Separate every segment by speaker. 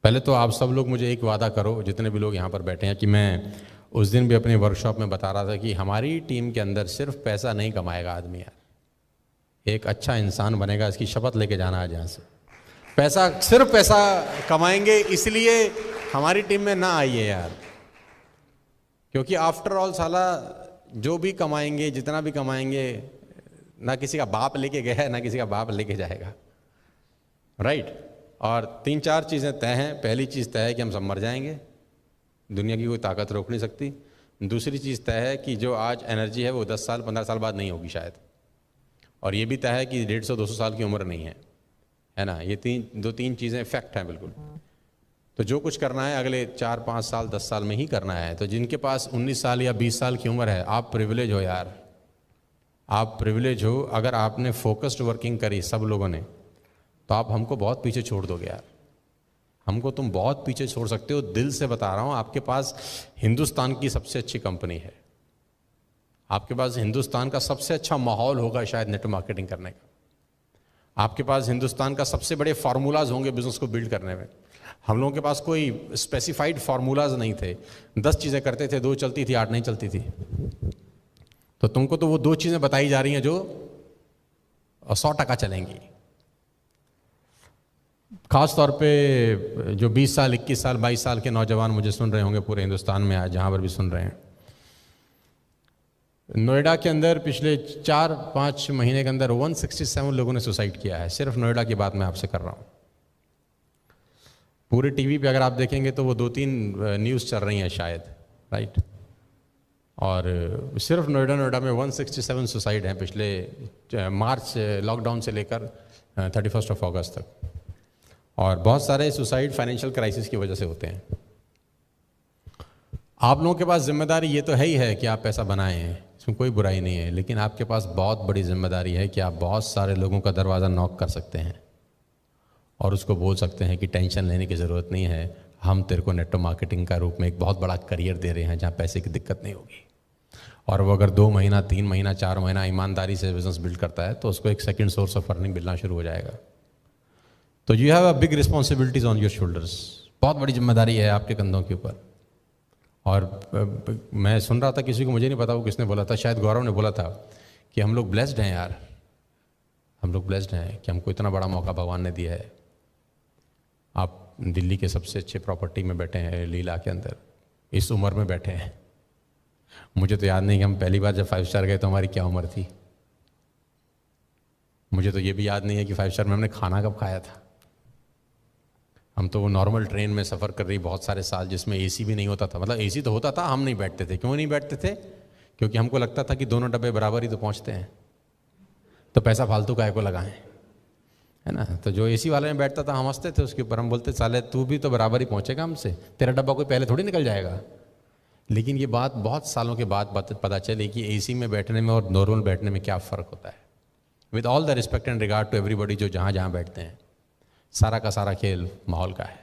Speaker 1: पहले तो आप सब लोग मुझे एक वादा करो, जितने भी लोग यहाँ पर बैठे हैं, कि मैं उस दिन भी अपने वर्कशॉप में बता रहा था कि हमारी टीम के अंदर सिर्फ पैसा नहीं कमाएगा आदमी यार, एक अच्छा इंसान बनेगा। इसकी शपथ लेके जाना है यहाँ से। पैसा सिर्फ पैसा कमाएंगे इसलिए हमारी टीम में ना आइए यार, क्योंकि आफ्टर ऑल साला जो भी कमाएंगे, जितना भी कमाएंगे, ना किसी का बाप लेके गया है ना किसी का बाप लेके जाएगा, राइट। और 3-4 चीज़ें तय हैं। पहली चीज़ तय है कि हम सब मर जाएंगे, दुनिया की कोई ताकत रोक नहीं सकती। दूसरी चीज़ तय है कि जो आज एनर्जी है वो 10 साल 15 साल बाद नहीं होगी शायद। और ये भी तय है कि 150-200 साल की उम्र नहीं है ना। ये दो तीन चीज़ें फैक्ट हैं बिल्कुल। तो जो कुछ करना है अगले 4-5 साल 10 साल में ही करना है। तो जिनके पास 19 साल या 20 साल की उम्र है, आप प्रिविलेज हो यार, आप प्रिविलेज हो। अगर आपने फोकस्ड वर्किंग करी सब लोगों ने, तो आप हमको बहुत पीछे छोड़ दोगे यार। हमको तुम बहुत पीछे छोड़ सकते हो, दिल से बता रहा हूँ। आपके पास हिंदुस्तान की सबसे अच्छी कंपनी है, आपके पास हिंदुस्तान का सबसे अच्छा माहौल होगा शायद नेटवर्क मार्केटिंग करने का, आपके पास हिंदुस्तान का सबसे बड़े फार्मूलाज होंगे बिजनेस को बिल्ड करने में। हम लोगों के पास कोई स्पेसिफाइड फार्मूलाज नहीं थे। 10 चीज़ें करते थे, 2 चलती थी, 8 नहीं चलती थी। तो तुमको तो वो 2 चीज़ें बताई जा रही हैं जो 100% चलेंगी। खास तौर पे जो 20 साल 21 साल 22 साल के नौजवान मुझे सुन रहे होंगे पूरे हिंदुस्तान में, आज जहाँ पर भी सुन रहे हैं। नोएडा के अंदर पिछले 4-5 महीने के अंदर 167 लोगों ने सुसाइड किया है। सिर्फ नोएडा की बात मैं आपसे कर रहा हूँ। पूरे टीवी पे अगर आप देखेंगे तो वो 2-3 न्यूज़ चल रही हैं शायद, राइट। और सिर्फ नोएडा में 167 सुसाइड हैं पिछले मार्च लॉकडाउन से लेकर 31 अगस्त तक। और बहुत सारे सुसाइड फाइनेंशियल क्राइसिस की वजह से होते हैं। आप लोगों के पास जिम्मेदारी ये तो है ही है कि आप पैसा बनाएं, इसमें कोई बुराई नहीं है, लेकिन आपके पास बहुत बड़ी जिम्मेदारी है कि आप बहुत सारे लोगों का दरवाज़ा नॉक कर सकते हैं और उसको बोल सकते हैं कि टेंशन लेने की ज़रूरत नहीं है, हम तेरे को नेटवर्क मार्केटिंग का रूप में एक बहुत बड़ा करियर दे रहे हैं जहाँ पैसे की दिक्कत नहीं होगी। और वो अगर 2 महीना 3 महीना 4 महीना ईमानदारी से बिजनेस बिल्ड करता है तो उसको एक सेकेंड सोर्स ऑफ अर्निंग मिलना शुरू हो जाएगा। तो you have a big responsibilities on your shoulders. बहुत बड़ी जिम्मेदारी है आपके कंधों के ऊपर। और मैं सुन रहा था किसी को, मुझे नहीं पता वो किसने बोला था, शायद गौरव ने बोला था कि हम लोग ब्लेस्ड हैं यार, हम लोग ब्लेस्ड हैं कि हमको इतना बड़ा मौका भगवान ने दिया है। आप दिल्ली के सबसे अच्छे प्रॉपर्टी में बैठे हैं, लीला के अंदर, इस उम्र में बैठे हैं। मुझे तो याद नहीं कि हम पहली बार जब 5 स्टार गए तो हमारी क्या उम्र थी। मुझे तो ये भी याद नहीं है कि 5 स्टार में हमने खाना कब खाया था। हम तो वो नॉर्मल ट्रेन में सफ़र कर रही बहुत सारे साल, जिसमें एसी भी नहीं होता था। मतलब एसी तो होता था, हम नहीं बैठते थे। क्यों नहीं बैठते थे? क्योंकि हमको लगता था कि दोनों डब्बे बराबर ही तो पहुंचते हैं, तो पैसा फालतू काहे को लगाएं, है ना। तो जो एसी वाले में बैठता था हम हंसते थे उसके ऊपर, हम बोलते साले तू भी तो बराबर ही पहुंचेगा हमसे, तेरा डब्बा कोई पहले थोड़ी निकल जाएगा। लेकिन ये बात बहुत सालों के बाद पता चली कि एसी में बैठने में और नॉर्मल बैठने में क्या फ़र्क होता है। With all the respect and regard to everybody जो जहाँ जहाँ बैठते हैं, सारा का सारा खेल माहौल का है।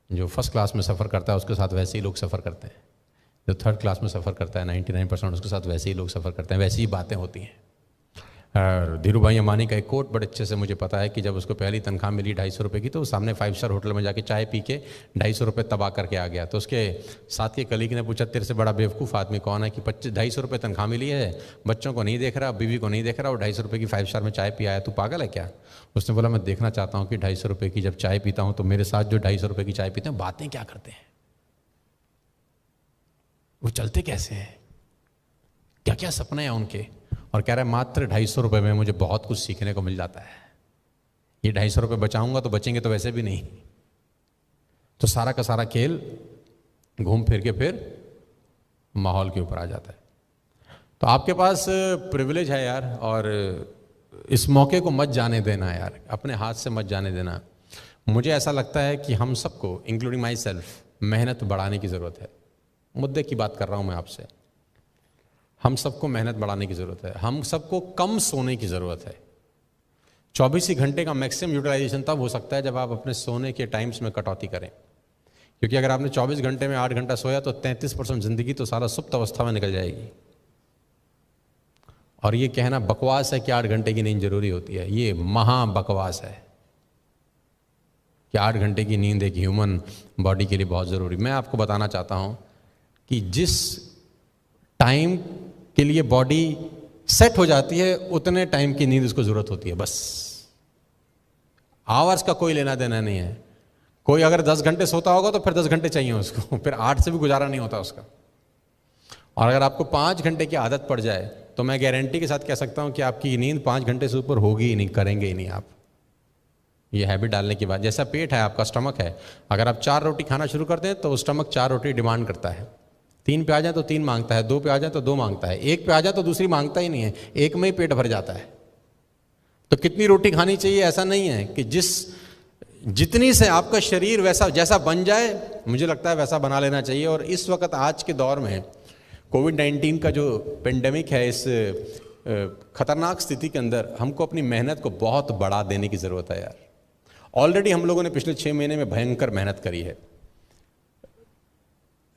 Speaker 1: जो फर्स्ट क्लास में सफ़र करता है उसके साथ वैसे ही लोग सफ़र करते हैं, जो थर्ड क्लास में सफ़र करता है 99% उसके साथ वैसे ही लोग सफ़र करते हैं, वैसी ही बातें होती हैं। और धीरू भाई अंबानी का एक कोट बड़े अच्छे से मुझे पता है कि जब उसको पहली तनख्वाह मिली 250 रुपये की, तो वो सामने 5 स्टार होटल में जाके चाय पी के 250 रुपये तबाह करके आ गया। तो उसके साथ के कलीग ने पूछा तेरे से बड़ा बेवकूफ़ आदमी कौन है कि 250 रुपये तनख्वाह मिली है, बच्चों को नहीं देख रहा, बीवी को नहीं देख रहा, और 250 रुपये की 5 स्टार में चाय पी आया, तू पागल है क्या? उसने बोला मैं देखना चाहता हूँ कि 250 रुपये की जब चाय पीता हूँ तो मेरे साथ जो 250 रुपये की चाय पीते हैं बातें क्या करते हैं, वो चलते कैसे हैं, क्या क्या सपने हैं उनके। और कह रहा है मात्र 250 रुपये में मुझे बहुत कुछ सीखने को मिल जाता है। ये 250 रुपये बचाऊंगा तो बचेंगे तो वैसे भी नहीं। तो सारा का सारा खेल घूम फिर के फिर माहौल के ऊपर आ जाता है। तो आपके पास प्रिविलेज है यार, और इस मौके को मत जाने देना यार, अपने हाथ से मत जाने देना। मुझे ऐसा लगता है कि हम सबको, इंक्लूडिंग माई सेल्फ, मेहनत बढ़ाने की ज़रूरत है। मुद्दे की बात कर रहा हूँ मैं आपसे। हम सबको मेहनत बढ़ाने की ज़रूरत है। हम सबको कम सोने की ज़रूरत है। 24 ही घंटे का मैक्सिमम यूटिलाइजेशन तब हो सकता है जब आप अपने सोने के टाइम्स में कटौती करें। क्योंकि अगर आपने 24 घंटे में 8 घंटा सोया तो 33% ज़िंदगी तो सारा सुप्त अवस्था में निकल जाएगी। और ये कहना बकवास है कि 8 घंटे की नींद जरूरी होती है, ये महा बकवास है। कि 8 घंटे की नींद एक ह्यूमन बॉडी के लिए बहुत ज़रूरी। मैं आपको बताना चाहता हूँ कि जिस टाइम के लिए बॉडी सेट हो जाती है उतने टाइम की नींद उसको ज़रूरत होती है, बस। आवर्स का कोई लेना देना नहीं है। कोई अगर 10 घंटे सोता होगा तो फिर 10 घंटे चाहिए उसको, फिर 8 से भी गुजारा नहीं होता उसका। और अगर आपको 5 घंटे की आदत पड़ जाए तो मैं गारंटी के साथ कह सकता हूं कि आपकी नींद 5 घंटे से ऊपर होगी ही नहीं, करेंगे ही नहीं आप। ये हैबिट डालने के बाद, जैसा पेट है आपका, स्टमक है, अगर आप 4 रोटी खाना शुरू करते हैं तो स्टमक 4 रोटी डिमांड करता है। 3 पे आ जाए तो 3 मांगता है, 2 पे आ जाए तो 2 मांगता है, 1 पे आ जाए तो दूसरी मांगता ही नहीं है, 1 में ही पेट भर जाता है। तो कितनी रोटी खानी चाहिए ऐसा नहीं है कि जितनी से आपका शरीर वैसा जैसा बन जाए, मुझे लगता है वैसा बना लेना चाहिए। और इस वक्त आज के दौर में कोविड-19 का जो पेंडेमिक है, इस खतरनाक स्थिति के अंदर हमको अपनी मेहनत को बहुत बढ़ा देने की ज़रूरत है यार। ऑलरेडी हम लोगों ने पिछले 6 महीने में भयंकर मेहनत करी है,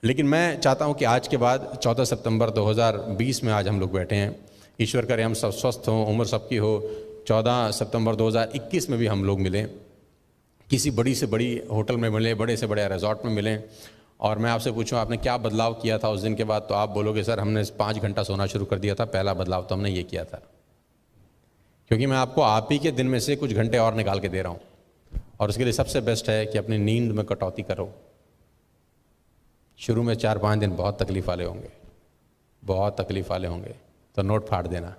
Speaker 1: लेकिन मैं चाहता हूं कि आज के बाद 14 सितंबर 2020 में आज हम लोग बैठे हैं, ईश्वर करे हम सब स्वस्थ हों, उम्र सबकी हो। 14 सितंबर 2021 में भी हम लोग मिलें, किसी बड़ी से बड़ी होटल में मिलें, बड़े से बड़े रिजॉर्ट में मिलें, और मैं आपसे पूछूं आपने क्या बदलाव किया था उस दिन के बाद, तो आप बोलोगे सर हमने 5 घंटा सोना शुरू कर दिया था, पहला बदलाव तो हमने ये किया था। क्योंकि मैं आपको आप ही के दिन में से कुछ घंटे और निकाल के दे रहा हूँ, और उसके लिए सबसे बेस्ट है कि अपनी नींद में कटौती करो। शुरू में 4-5 दिन बहुत तकलीफ वाले होंगे, बहुत तकलीफ वाले होंगे, तो नोट फाड़ देना।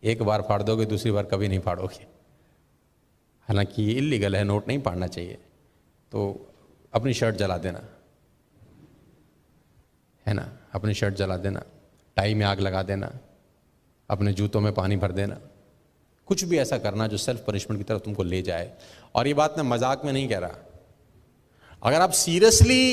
Speaker 1: एक बार फाड़ दोगे, दूसरी बार कभी नहीं फाड़ोगे। हालांकि ये इल्लीगल है, नोट नहीं फाड़ना चाहिए। तो अपनी शर्ट जला देना, है ना, अपनी शर्ट जला देना, टाई में आग लगा देना, अपने जूतों में पानी भर देना, कुछ भी ऐसा करना जो सेल्फ पनिशमेंट की तरफ तुमको ले जाए। और ये बात मैं मजाक में नहीं कह रहा। अगर आप सीरियसली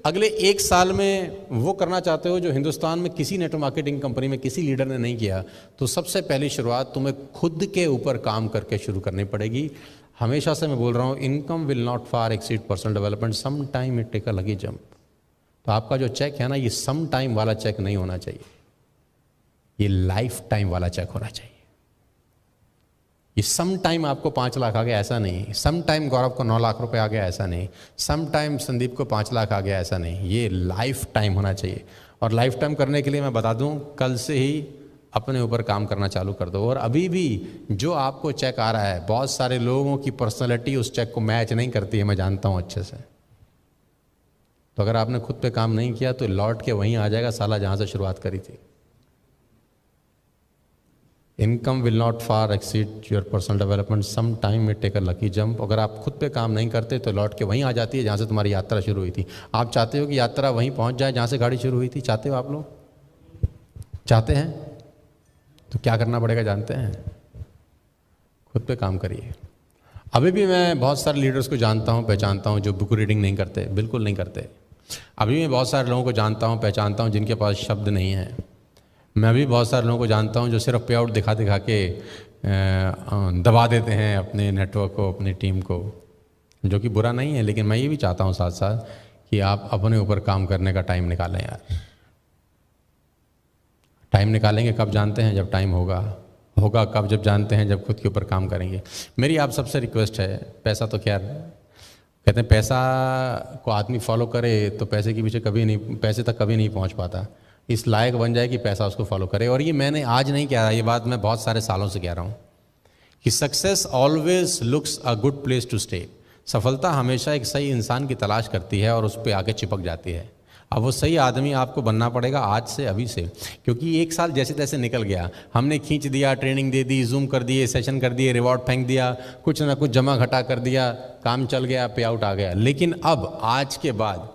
Speaker 1: अगले 1 साल में वो करना चाहते हो जो हिंदुस्तान में किसी नेटवर्क मार्केटिंग कंपनी में किसी लीडर ने नहीं किया, तो सबसे पहली शुरुआत तुम्हें खुद के ऊपर काम करके शुरू करनी पड़ेगी। हमेशा से मैं बोल रहा हूँ, income will not far exceed personal development, some time it take a lucky jump. तो आपका जो चेक है ना, ये सम टाइम वाला चेक नहीं होना चाहिए, ये लाइफ टाइम वाला चेक होना चाहिए। ये सम टाइम आपको 5 लाख आ गया ऐसा नहीं, सम टाइम गौरव को 9 लाख रुपए आ गया ऐसा नहीं, सम टाइम संदीप को 5 लाख आ गया ऐसा नहीं, ये लाइफ टाइम होना चाहिए। और लाइफ टाइम करने के लिए मैं बता दूं, कल से ही अपने ऊपर काम करना चालू कर दो। और अभी भी जो आपको चेक आ रहा है, बहुत सारे लोगों की पर्सनैलिटी उस चेक को मैच नहीं करती है, मैं जानता हूं अच्छे से। तो अगर आपने खुद पे काम नहीं किया तो लौट के वहीं आ जाएगा साला जहां से शुरुआत करी थी। Income will not far exceed your personal development, some time it take a lucky jump. अगर आप खुद पे काम नहीं करते तो लौट के वहीं आ जाती है जहाँ से तुम्हारी यात्रा शुरू हुई थी। आप चाहते हो कि यात्रा वहीं पहुँच जाए जहाँ से गाड़ी शुरू हुई थी? चाहते हो आप लोग? चाहते हैं? तो क्या करना पड़ेगा जानते हैं? खुद पे काम करिए। अभी भी मैं बहुत सारे लीडर्स को जानता हूँ, पहचानता हूँ जो बुक रीडिंग नहीं करते, बिल्कुल नहीं करते। अभी मैं बहुत सारे लोगों को जानता हूँ, पहचानता हूँ जिनके पास शब्द नहीं है। मैं भी बहुत सारे लोगों को जानता हूं जो सिर्फ पे आउट दिखा दिखा के दबा देते हैं अपने नेटवर्क को, अपनी टीम को, जो कि बुरा नहीं है। लेकिन मैं ये भी चाहता हूं साथ साथ कि आप अपने ऊपर काम करने का टाइम निकालें यार। टाइम निकालेंगे कब जानते हैं? जब टाइम होगा। होगा कब? जब जानते हैं जब खुद के ऊपर काम करेंगे। मेरी आप सबसे रिक्वेस्ट है, पैसा तो खैर कहते हैं पैसा को आदमी फॉलो करे तो पैसे के पीछे कभी नहीं, पैसे तक कभी नहीं पहुँच पाता। इस लायक बन जाए कि पैसा उसको फॉलो करे। और ये मैंने आज नहीं कह रहा, ये बात मैं बहुत सारे सालों से कह रहा हूँ कि success always looks a good place to stay. सफलता हमेशा एक सही इंसान की तलाश करती है और उस पर आके चिपक जाती है। अब वो सही आदमी आपको बनना पड़ेगा आज से, अभी से, क्योंकि 1 साल जैसे तैसे निकल गया। हमने खींच दिया, ट्रेनिंग दे दी, जूम कर दिए, सेशन कर दिए, रिवॉर्ड फेंक दिया, कुछ ना कुछ जमा घटा कर दिया, काम चल गया, पे आउट आ गया। लेकिन अब आज के बाद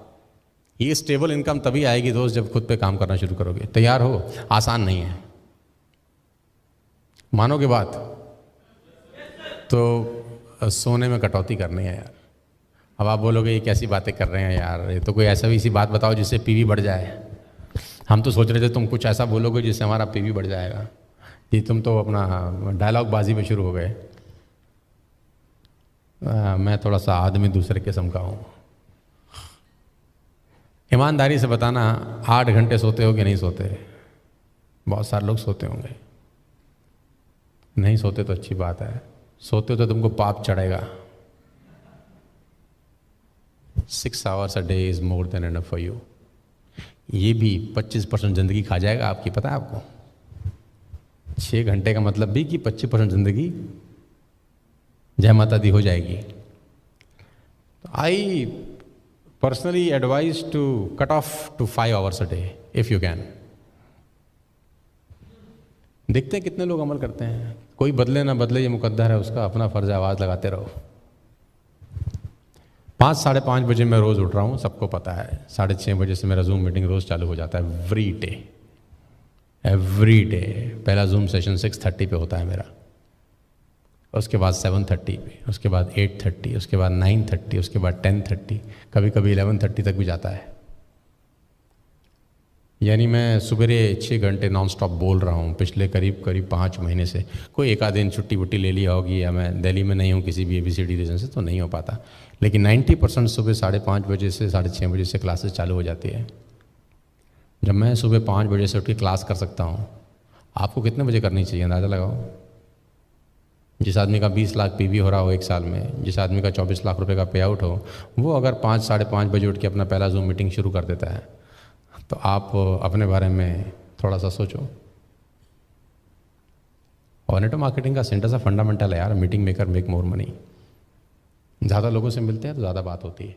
Speaker 1: ये स्टेबल इनकम तभी आएगी दोस्त जब खुद पे काम करना शुरू करोगे। तैयार हो? आसान नहीं है, मानोगे बात? तो सोने में कटौती करनी है यार। अब आप बोलोगे ये कैसी बातें कर रहे हैं यार, ये तो कोई ऐसा भी सी बात बताओ जिससे पीवी बढ़ जाए। हम तो सोच रहे थे तुम कुछ ऐसा बोलोगे जिससे हमारा पीवी बढ़ जाएगा। ये तुम तो अपना डायलॉग बाजी में शुरू हो गए। मैं थोड़ा सा आदमी दूसरे किस्म का हूँ। ईमानदारी से बताना, 8 घंटे सोते हो कि नहीं सोते? बहुत सारे लोग सोते होंगे। नहीं सोते तो अच्छी बात है, सोते हो तो तुमको पाप चढ़ेगा। 6 hours a day is more than enough for you। ये भी 25% जिंदगी खा जाएगा आपकी, पता है आपको? 6 घंटे का मतलब भी कि 25% जिंदगी जय माता दी हो जाएगी। I personally advise to cut off to 5 hours a day if you can. देखते हैं कितने लोग अमल करते हैं। कोई बदले ना बदले, ये मुकद्दर है उसका, अपना फर्ज है, आवाज लगाते रहो। 5 साढ़े 5 बजे मैं रोज उठ रहा हूँ, सबको पता है। 6:30 बजे से मेरा जूम मीटिंग रोज चालू हो जाता है, एवरी डे। पहला जूम सेशन 6:30 पे होता है मेरा, उसके बाद 7:30 पे, उसके बाद 8:30, उसके बाद 9:30, उसके बाद 10:30, कभी कभी 11:30 तक भी जाता है। यानी मैं सुबह 6 घंटे नॉन स्टॉप बोल रहा हूँ पिछले करीब 5 महीने से। कोई एक आध दिन छुट्टी वुट्टी ले लिया होगी, या मैं दिल्ली में नहीं हूँ किसी भी ABCD रीजन से, तो नहीं हो पाता। लेकिन 90% सुबह 5:30 बजे से 6:30 बजे से क्लासेस चालू हो जाती है। जब मैं सुबह 5 बजे से उठ के क्लास कर सकता हूँ, आपको कितने बजे करनी चाहिए अंदाज़ा लगाओ। जिस आदमी का 20 लाख PV हो रहा हो एक साल में, जिस आदमी का 24 लाख रुपए का पे आउट हो, वो अगर 5 साढ़े 5 बजे उठ के अपना पहला जूम मीटिंग शुरू कर देता है, तो आप अपने बारे में थोड़ा सा सोचो। और नेटवर्क मार्केटिंग का सेंटर सा फंडामेंटल है यार, meeting maker make more money. ज़्यादा लोगों से मिलते हैं तो ज़्यादा बात होती है।